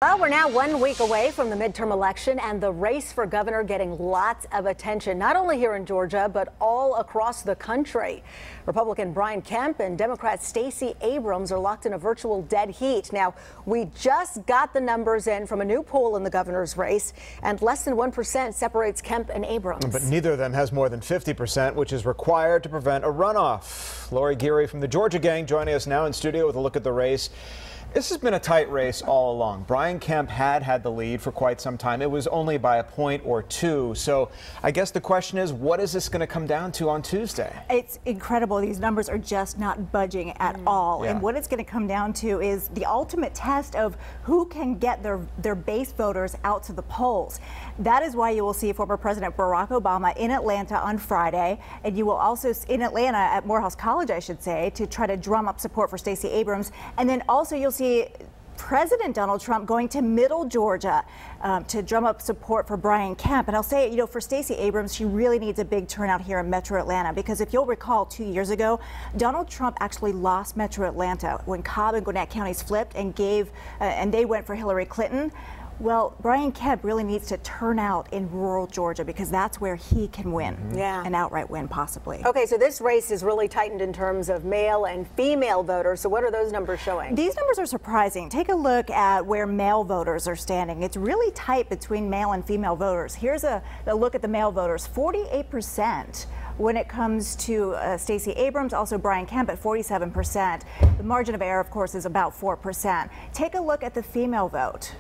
Well, we're now 1 week away from the midterm election and the race for governor getting lots of attention, not only here in Georgia, but all across the country. Republican Brian Kemp and Democrat Stacey Abrams are locked in a virtual dead heat. Now, we just got the numbers in from a new poll in the governor's race, and less than 1% separates Kemp and Abrams. But neither of them has more than 50%, which is required to prevent a runoff. Lori Geary from the Georgia Gang joining us now in studio with a look at the race. This has been a tight race all along. Brian Kemp had the lead for quite some time. It was only by a point or two. So I guess the question is, what is this going to come down to on Tuesday? It's incredible. These numbers are just not budging at all. Yeah. And what it's going to come down to is the ultimate test of who can get their base voters out to the polls. That is why you will see former President Barack Obama in Atlanta on Friday. And you will also in Atlanta at Morehouse College, I should say, to try to drum up support for Stacey Abrams. And then also you'll see President Donald Trump going to Middle Georgia to drum up support for Brian Kemp. And I'll say, for Stacey Abrams, she really needs a big turnout here in Metro Atlanta, because if you'll recall 2 years ago, Donald Trump actually lost Metro Atlanta when Cobb and Gwinnett counties flipped and they went for Hillary Clinton. Well, Brian Kemp really needs to turn out in rural Georgia, because that's where he can win. Yeah. An outright win, possibly. Okay, so this race is really tightened in terms of male and female voters. So what are those numbers showing? These numbers are surprising. Take a look at where male voters are standing. It's really tight between male and female voters. Here's a look at the male voters. 48% when it comes to Stacey Abrams, also Brian Kemp at 47%. The margin of error, of course, is about 4%. Take a look at the female vote.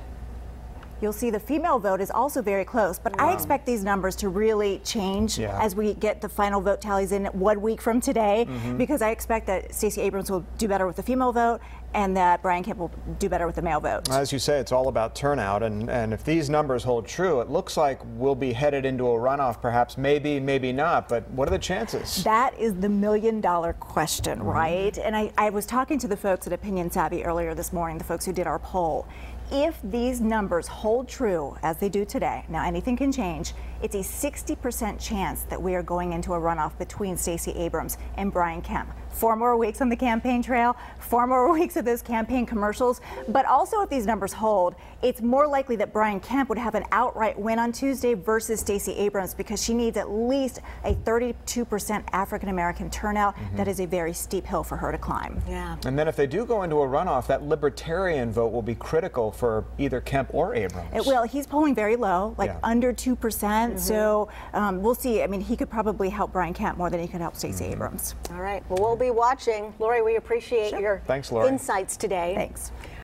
You'll see the female vote is also very close, but I expect these numbers to really change as we get the final vote tallies in 1 week from today, because I expect that Stacey Abrams will do better with the female vote and that Brian Kemp will do better with the male vote. As you say, it's all about turnout, and if these numbers hold true, it looks like we'll be headed into a runoff, perhaps, maybe not, but what are the chances? That is the million-dollar question, right? And I was talking to the folks at Opinion Savvy earlier this morning, the folks who did our poll. If these numbers hold true, as they do today, now anything can change, it's a 60% chance that we are going into a runoff between Stacey Abrams and Brian Kemp. 4 more weeks on the campaign trail, 4 more weeks of those campaign commercials. But also, if these numbers hold, it's more likely that Brian Kemp would have an outright win on Tuesday versus Stacey Abrams, because she needs at least a 32% African-American turnout. That is a very steep hill for her to climb. Yeah. And then if they do go into a runoff, that libertarian vote will be critical for either Kemp or Abrams. It will. He's polling very low, like under 2%. So we'll see. I mean, he could probably help Brian Kemp more than he could help Stacey Abrams. All right. Well, we'll be watching. Lori, we appreciate your Thanks, Lori. insights today. Thanks.